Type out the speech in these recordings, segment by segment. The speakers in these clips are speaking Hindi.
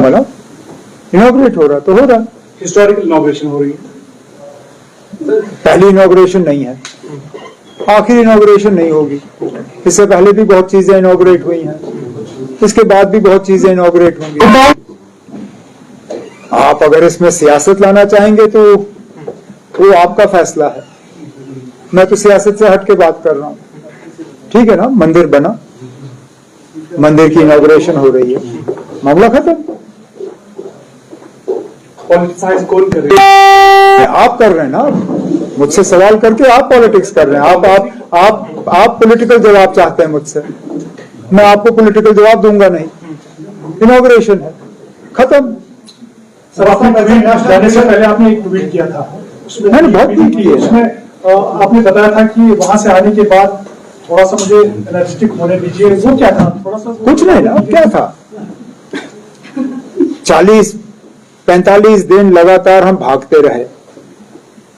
मतलब इनॉग्रेट हो रहा तो हो रहा, हिस्टोरिकल इनॉग्रेशन हो रही है। पहली इनॉग्रेशन नहीं है, आखिरी इनॉग्रेशन नहीं होगी। इससे पहले भी बहुत चीजें इनॉग्रेट हुई हैं, इसके बाद भी बहुत चीजें इनॉग्रेट होंगी। आप अगर इसमें सियासत लाना चाहेंगे तो वो आपका फैसला है, मैं तो सियासत से हट के बात कर रहा हूं। ठीक है ना, मंदिर बना, मंदिर की इनॉग्रेशन हो रही है, मामला खत्म। पॉलिटिसाइज कौन कर रहे हैं? आप कर रहे हैं ना, मुझसे सवाल करके आप पॉलिटिक्स कर रहे हैं। आप पॉलिटिकल जवाब चाहते हैं मुझसे, मैं आपको पॉलिटिकल जवाब दूंगा नहीं। इनॉग्रेशन है, खत्म। सर, आपने जाने से पहले आपने एक ट्वीट किया था, उसमें मैंने बहुत ट्वीट किए, उसमें आपने बताया था कि वहां से आने के बाद थोड़ा सा मुझे एनर्जेटिक होने दीजिए। वो क्या था? थोड़ा सा कुछ नहीं ना, क्या था, 40-45 दिन लगातार हम भागते रहे,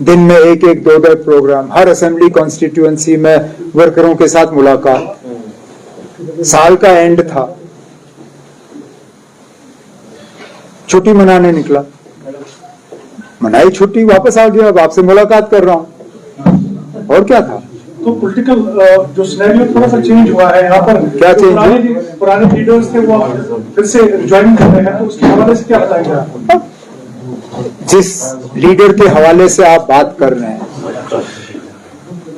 दिन में एक एक दो दो प्रोग्राम, हर असेंबली कॉन्स्टिट्यूएंसी में वर्करों के साथ मुलाकात। साल का एंड था, छुट्टी मनाने निकला, मनाई छुट्टी, वापस आ गया, अब आपसे मुलाकात कर रहा हूं, और क्या था। तो पॉलिटिकल जो सिनेरियो थोड़ा सा चेंज हुआ है यहाँ पर। क्या चेंज हुआ? पुराने लीडर्स थे वो फिर से ज्वाइन कर रहे हैं, तो उसके हवाले से क्या बताएंगे आप? जिस लीडर के हवाले से आप बात कर रहे हैं,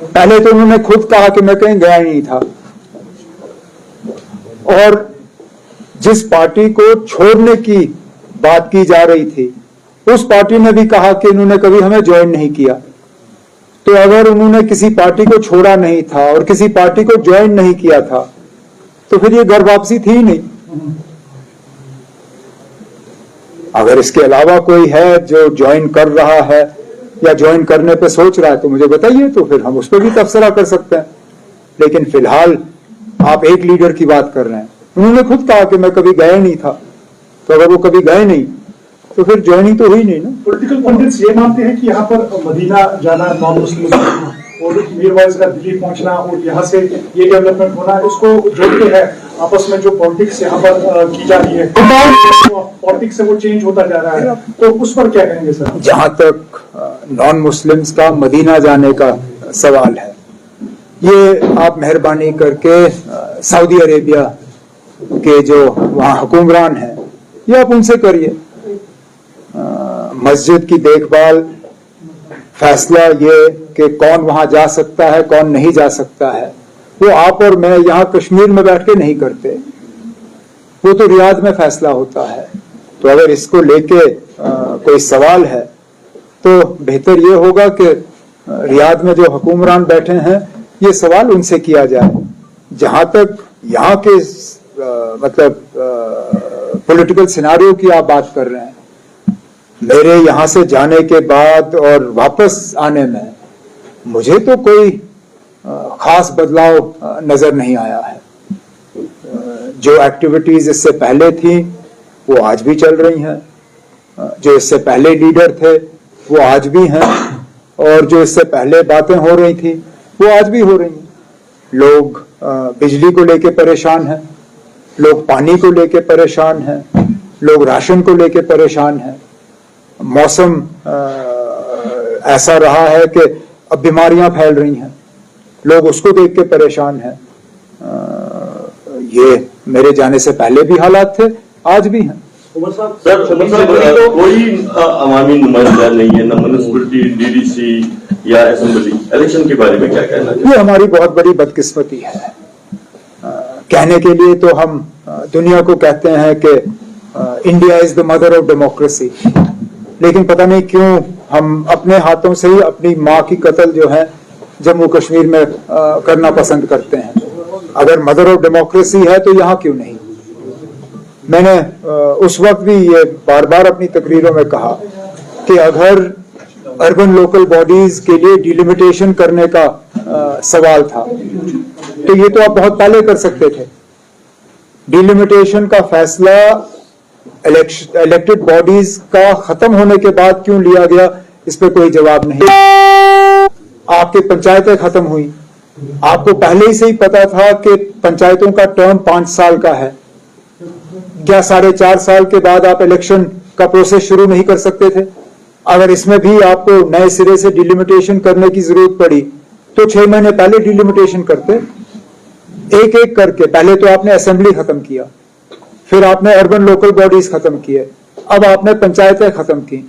पहले तो उन्होंने खुद कहा कि मैं कहीं गया नहीं था, और जिस पार्टी को छोड़ने की बात की जा रही थी उस पार्टी ने भी कहा कि इन्होंने कभी हमें ज्वाइन नहीं किया। तो अगर उन्होंने किसी पार्टी को छोड़ा नहीं था और किसी पार्टी को ज्वाइन नहीं किया था तो फिर ये घर वापसी थी ही नहीं। अगर इसके अलावा कोई है जो ज्वाइन कर रहा है या ज्वाइन करने पे सोच रहा है तो मुझे बताइए, तो फिर हम उस पर भी तबसरा कर सकते हैं। लेकिन फिलहाल आप एक लीडर की बात कर रहे हैं, उन्होंने खुद कहा कि मैं कभी गया नहीं था, तो अगर वो कभी गए नहीं तो फिर ज्वाइनिंग तो हुई नहीं ना। पॉलिटिकल पंडित्स ये मानते हैं कि यहाँ पर मदीना जाना नॉन मुस्लिम और मीरवाइज का दिल्ली पहुंचना और यहाँ से ये डेवलपमेंट होना, इसको जोड़ते हैं आपस में। जो पॉलिटिक्स यहाँ पर की जा रही है, पॉलिटिक्स से वो चेंज होता जा रहा है, तो उस पर क्या कहेंगे सर? जहां तक नॉन मुस्लिम्स का मदीना जाने का सवाल है, ये आप मेहरबानी करके सऊदी अरेबिया के जो वहां हुक्मरान हैं, ये आप उनसे करिए। मस्जिद की देखभाल, फैसला ये कि कौन वहां जा सकता है कौन नहीं जा सकता है, वो आप और मैं यहाँ कश्मीर में बैठ के नहीं करते, वो तो रियाद में फैसला होता है। तो अगर इसको लेके कोई सवाल है तो बेहतर ये होगा कि रियाद में जो हुक्मरान बैठे हैं ये सवाल उनसे किया जाए। जहां तक यहाँ के मतलब पॉलिटिकल सिनारियो की आप बात कर रहे हैं, मेरे यहाँ से जाने के बाद और वापस आने में मुझे तो कोई खास बदलाव नजर नहीं आया है। जो एक्टिविटीज इससे पहले थी वो आज भी चल रही हैं, जो इससे पहले लीडर थे वो आज भी हैं, और जो इससे पहले बातें हो रही थी वो आज भी हो रही हैं। लोग बिजली को लेके परेशान हैं, लोग पानी को लेके परेशान हैं, लोग राशन को लेके परेशान हैं। मौसम ऐसा रहा है कि अब बीमारियां फैल रही हैं, लोग उसको देख के परेशान हैं। ये मेरे जाने से पहले भी हालात थे, आज भी हैं। सर, कोई अवामी नुमाइंदा नहीं है, न म्युनिसिपैलिटी, डीडीसी या असेंबली। इलेक्शन के बारे में क्या कहना है? ये हमारी बहुत बड़ी बदकिस्मती है। कहने के लिए तो हम दुनिया को कहते हैं कि India is the mother of democracy, लेकिन पता नहीं क्यों हम अपने हाथों से ही अपनी माँ की कत्ल जो है जम्मू कश्मीर में करना पसंद करते हैं। अगर मदर ऑफ डेमोक्रेसी है तो यहाँ क्यों नहीं? मैंने उस वक्त भी ये बार बार अपनी तकरीरों में कहा कि अगर अर्बन लोकल बॉडीज के लिए डिलिमिटेशन करने का सवाल था तो ये तो आप बहुत पहले कर सकते थे। डिलिमिटेशन का फैसला इलेक्टेड बॉडीज का खत्म होने के बाद क्यों लिया गया, इस पे कोई जवाब नहीं। आपकी पंचायतें खत्म हुई, आपको पहले ही से ही पता था कि पंचायतों का टर्म 5 साल का है, क्या 4.5 साल के बाद आप इलेक्शन का प्रोसेस शुरू नहीं कर सकते थे? अगर इसमें भी आपको नए सिरे से डिलिमिटेशन करने की जरूरत पड़ी तो 6 महीने पहले डिलिमिटेशन करते, एक एक करके। पहले तो आपने असेंबली खत्म किया, फिर आपने अर्बन लोकल बॉडीज खत्म किए, अब आपने पंचायतें खत्म की।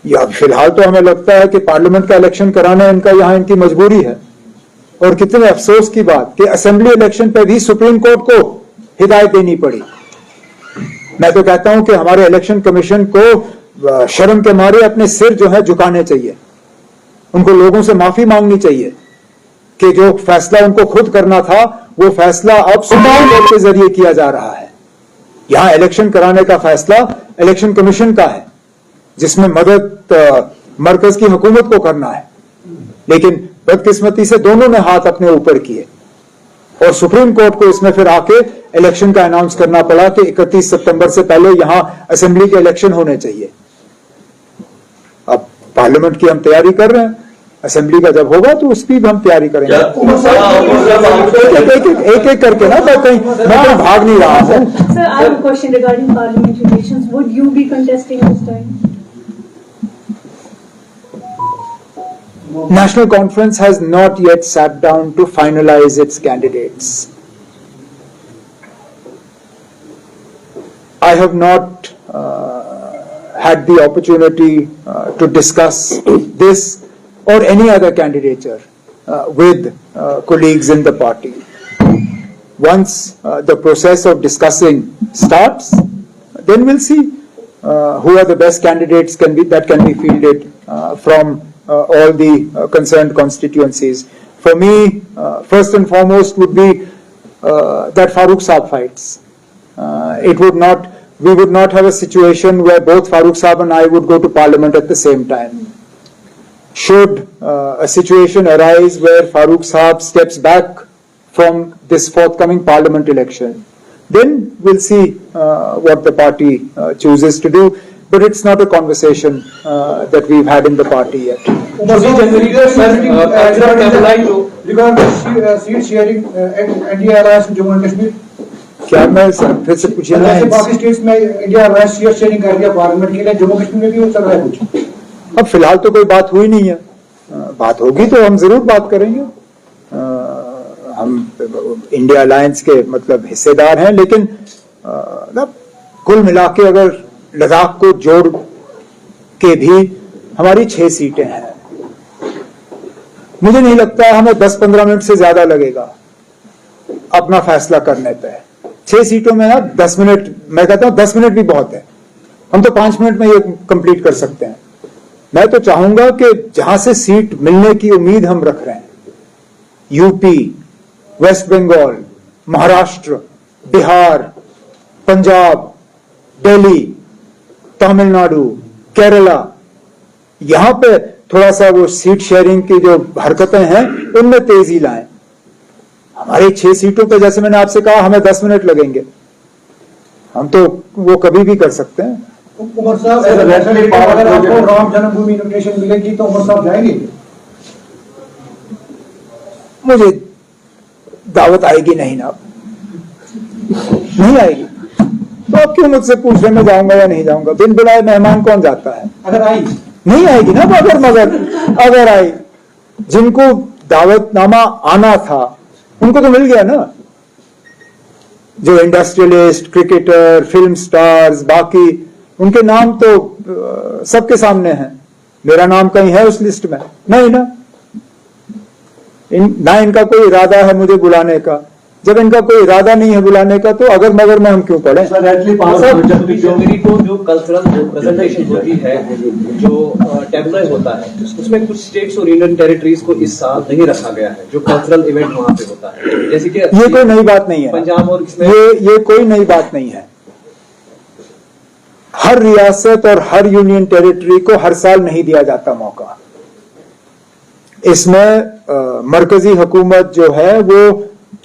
या फिलहाल तो हमें लगता है कि पार्लियामेंट का इलेक्शन कराना इनका यहां इनकी मजबूरी है। और कितने अफसोस की बात कि असेंबली इलेक्शन पे भी सुप्रीम कोर्ट को हिदायत देनी पड़ी। मैं तो कहता हूं कि हमारे इलेक्शन कमीशन को शर्म के मारे अपने सिर जो है झुकाने चाहिए, उनको लोगों से माफी मांगनी चाहिए कि जो फैसला उनको खुद करना था वो फैसला अब सुप्रीम कोर्ट के जरिए किया जा रहा है। यहां इलेक्शन कराने का फैसला इलेक्शन कमीशन का है, जिसमें मदद मरकज की हुकूमत को करना है। लेकिन बदकिस्मती से दोनों ने हाथ अपने ऊपर किए और सुप्रीम कोर्ट को इसमें फिर आके इलेक्शन का अनाउंस करना पड़ा कि 31 सितंबर से पहले यहां असेंबली के इलेक्शन होने चाहिए। अब पार्लियामेंट की हम तैयारी कर रहे हैं, असेंबली का जब होगा तो उसकी भी हम तैयारी करेंगे। एक एक करके ना, मैं कहीं भाग नहीं रहा हूं। Sir, I have a question regarding parliamentary elections. Would you be contesting this time? National Conference has not yet sat down to finalize its candidates. I have not had the opportunity to discuss this or any other candidature with colleagues in the party. Once the process of discussing starts, then we'll see who are the best candidates that can be fielded from all the concerned constituencies. For me, first and foremost would be that Farooq Saab fights. We would not have a situation where both Farooq Saab and I would go to Parliament at the same time. Should a situation arise where Farooq Saab steps back from this forthcoming Parliament election, then we'll see what the party chooses to do. But it's not a conversation that we've had in the party yet. Seat sharing India Alliance Jammu and Kashmir. क्या मैं फिर से पूछिए ना? बाकी स्टेट्स में इंडिया अलायंस सीट शेयरिंग कर दिया पार्लियामेंट के लिए, जम्मू कश्मीर में भी वो चल रहा है कुछ? अब फिलहाल तो कोई बात हुई नहीं है, बात होगी तो हम जरूर बात करेंगे। हम इंडिया अलायंस के मतलब हिस्सेदार हैं, लेकिन कुल मिला के अगर लद्दाख को जोड़ के भी हमारी 6 सीटें हैं। मुझे नहीं लगता है हमें 10-15 मिनट से ज्यादा लगेगा अपना फैसला करने पे। 6 सीटों में ना 10 मिनट, मैं कहता हूं 10 मिनट भी बहुत है, हम तो 5 मिनट में ये कंप्लीट कर सकते हैं। मैं तो चाहूंगा कि जहां से सीट मिलने की उम्मीद हम रख रहे हैं, यूपी, वेस्ट बंगाल, महाराष्ट्र, बिहार, पंजाब, दिल्ली, तमिलनाडु, केरला, यहां पे थोड़ा सा वो सीट शेयरिंग की जो हरकतें हैं उनमें तेजी लाएं। हमारी 6 सीटों पे जैसे मैंने आपसे कहा हमें 10 मिनट लगेंगे, हम तो वो कभी भी कर सकते हैं। उमर साहब, अगर आपको राम जन्मभूमि इन्विटेशन मिलेगी तो उमर साहब जाएंगे? मुझे दावत आएगी नहीं ना, नहीं आएगी तो आप क्यों मुझसे पूछ रहे मैं जाऊंगा या नहीं जाऊंगा? बिन बुलाए मेहमान कौन जाता है? अगर आई नहीं आएगी ना, मगर अगर आई, जिनको दावतनामा आना था उनको तो मिल गया ना। जो इंडस्ट्रियलिस्ट, क्रिकेटर, फिल्म स्टार्स, बाकी उनके नाम तो सबके सामने हैं। मेरा नाम कहीं है उस लिस्ट में? नहीं ना। ना इनका कोई इरादा है मुझे बुलाने का। जब इनका कोई इरादा नहीं है बुलाने का तो अगर मगर में हम क्यों पढ़े? जनवरी को जो कल्चरल प्रेजेंटेशन होती है, जो टेबलर होता है, उसमें कुछ स्टेट्स और यूनियन टेरिटरीज को इस साल नहीं रखा गया है, जो कल्चरल इवेंट वहां पे होता है। जैसे कि ये कोई नई बात नहीं है पंजाब और इसमें ये कोई नई बात नहीं है। हर रियासत और हर यूनियन टेरिटरी को हर साल नहीं दिया जाता मौका। इसमें मरकजी हुकूमत जो है वो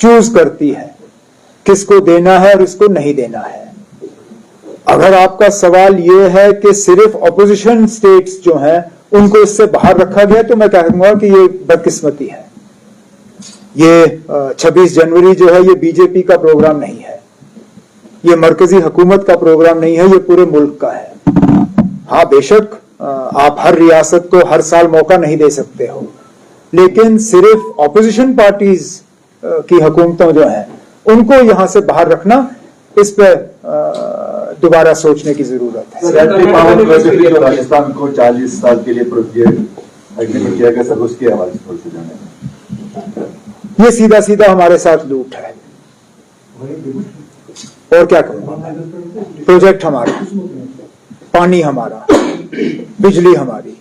चूज करती है किसको देना है और इसको नहीं देना है। अगर आपका सवाल ये है कि सिर्फ ऑपोजिशन स्टेट्स जो हैं उनको इससे बाहर रखा गया तो मैं कहूंगा कि ये बदकिस्मती है। ये 26 जनवरी जो है ये बीजेपी का प्रोग्राम नहीं है। ये मरकजी हुकूमत का प्रोग्राम नहीं है, ये पूरे मुल्क का है। हाँ बेशक आप हर रियासत को हर साल मौका नहीं दे सकते हो, लेकिन सिर्फ ऑपोजिशन पार्टीज की हुकूमतों जो हैं उनको यहां से बाहर रखना, इस पे दोबारा सोचने की जरूरत है। राजस्थान को 40 साल के लिए एग्रीमेंट किया गया, सर उसके हवाले से थोड़ी सी जाने। ये सीधा सीधा हमारे साथ लूट है, और क्या कहूँ। प्रोजेक्ट हमारा, पानी हमारा, बिजली हमारी।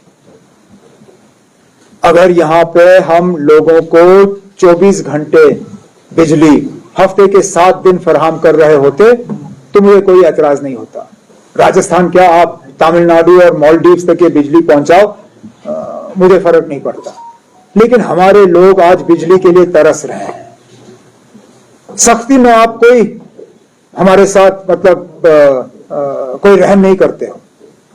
अगर यहां पे हम लोगों को 24 घंटे बिजली हफ्ते के 7 दिन फराहम कर रहे होते तो मुझे कोई एतराज नहीं होता। राजस्थान क्या, आप तमिलनाडु और मालदीव्स तक ये बिजली पहुंचाओ, मुझे फर्क नहीं पड़ता। लेकिन हमारे लोग आज बिजली के लिए तरस रहे हैं। सख्ती में आप कोई हमारे साथ मतलब कोई रहम नहीं करते हो।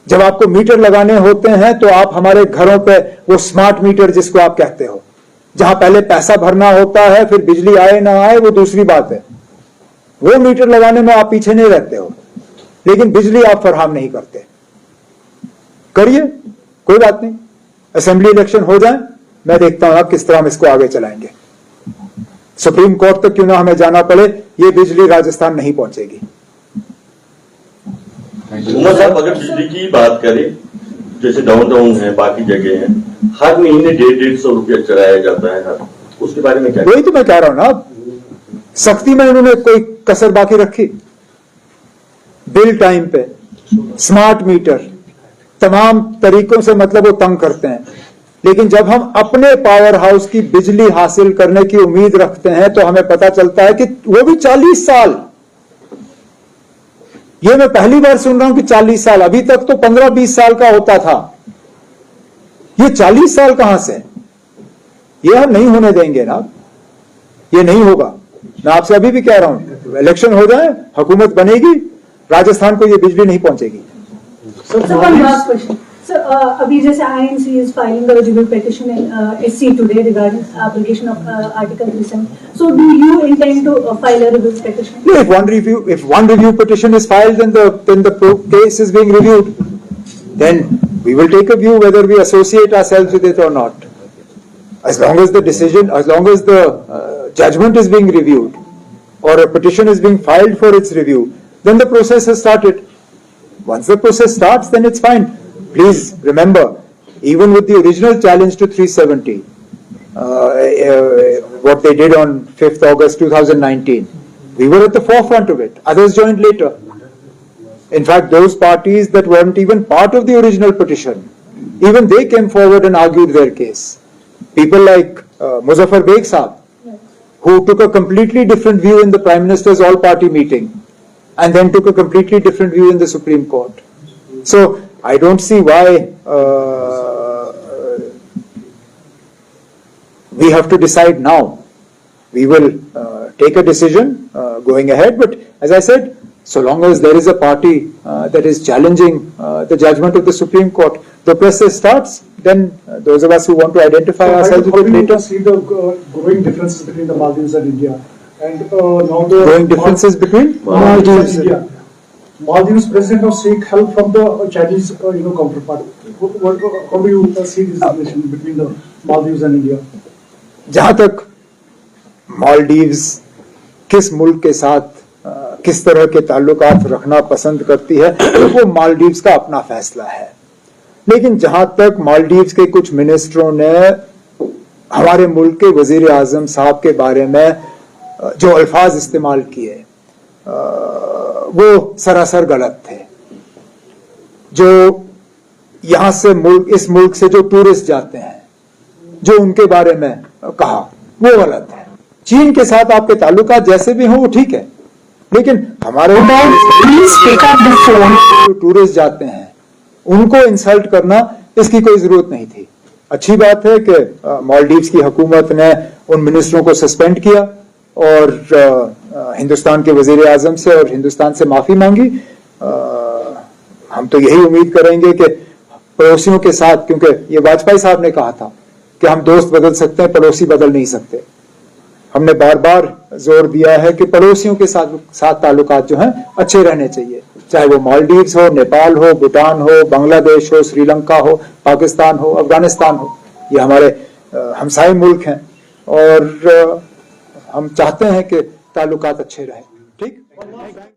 जब आपको मीटर लगाने होते हैं तो आप हमारे घरों पे वो स्मार्ट मीटर जिसको आप कहते हो, जहां पहले पैसा भरना होता है फिर बिजली आए ना आए वो दूसरी बात है, वो मीटर लगाने में आप पीछे नहीं रहते हो, लेकिन बिजली आप फराहम नहीं करते। करिए, कोई बात नहीं, असेंबली इलेक्शन हो जाए, मैं देखता हूं आप किस तरह हम इसको आगे चलाएंगे। सुप्रीम कोर्ट तक क्यों ना हमें जाना पड़े, ये बिजली राजस्थान नहीं पहुंचेगी। उमर साहब, अगर बिजली की बात करें, जैसे डाउनटाउन है, बाकी जगह है, हर महीने 150-150 रुपया चढ़ाया जाता है, उसके बारे में क्या? वही तो मैं कह रहा हूं ना, सख्ती में उन्होंने कोई कसर बाकी रखी? बिल टाइम पे, स्मार्ट मीटर, तमाम तरीकों से मतलब वो तंग करते हैं। लेकिन जब हम अपने पावर हाउस की बिजली हासिल करने की उम्मीद रखते हैं तो हमें पता चलता है कि वो भी 40 साल। ये मैं पहली बार सुन रहा हूं कि 40 साल, अभी तक तो 15-20 साल का होता था। ये 40 साल कहां से? ये हम नहीं होने देंगे ना, ये नहीं होगा। मैं आपसे अभी भी कह रहा हूं, इलेक्शन हो जाए, हुकूमत बनेगी, राजस्थान को ये बिजली नहीं पहुंचेगी। So one last question. So अभी जैसे INC is filing a review petition in SC today regarding application of Article 370. So do you intend to file a review petition? No, if one review petition is filed, then the case is being reviewed. Then we will take a view whether we associate ourselves with it or not. As long as the decision, as long as the judgment is being reviewed, or a petition is being filed for its review, then the process has started. Once the process starts, then it's fine. Please remember, even with the original challenge to 370, what they did on 5th August 2019, we were at the forefront of it. Others joined later. In fact, those parties that weren't even part of the original petition, even they came forward and argued their case. People like Muzaffar Beg Saab, who took a completely different view in the Prime Minister's all-party meeting, and then took a completely different view in the Supreme Court. So, I don't see why we have to decide now. We will take a decision going ahead, but as I said, so long as there is a party that is challenging the judgment of the Supreme Court, the process starts, then those of us who want to identify ourselves with it later. See the growing differences between the Maldives and India, and now the Growing differences between Maldives and India. Maldives president of seek help from the Chinese, counterpart. How do you see this relation between the Maldives and India? जहां तक मालदीव्स किस मुल्क के साथ किस तरह के ताल्लुकात रखना पसंद करती है, वो मालदीव्स का अपना फैसला है। लेकिन जहां तक मालदीव्स के कुछ मिनिस्टरों ने हमारे मुल्क के वजीर आजम साहब के बारे में जो अल्फाज इस्तेमाल किए, वो सरासर गलत थे। जो यहां से इस मुल्क से जो टूरिस्ट जाते हैं, जो उनके बारे में कहा, वो गलत है। चीन के साथ आपके ताल्लुकात जैसे भी हों वो ठीक है, लेकिन हमारे जो टूरिस्ट जाते हैं उनको इंसल्ट करना, इसकी कोई जरूरत नहीं थी। अच्छी बात है कि मालदीव्स की हुकूमत ने उन मिनिस्टरों को सस्पेंड किया और हिंदुस्तान के वजीर आजम से और हिंदुस्तान से माफी मांगी। हम तो यही उम्मीद करेंगे कि पड़ोसियों के साथ, क्योंकि ये वाजपेयी साहब ने कहा था कि हम दोस्त बदल सकते हैं, पड़ोसी बदल नहीं सकते। हमने बार बार जोर दिया है कि पड़ोसियों के साथ ताल्लुकात जो हैं अच्छे रहने चाहिए, चाहे वो मालदीव्स हो, नेपाल हो, भूटान हो, बांग्लादेश हो, श्रीलंका हो, पाकिस्तान हो, अफगानिस्तान हो। ये हमारे हमसाये मुल्क हैं और हम चाहते हैं कि ताल्लुकात अच्छे रहें। ठीक।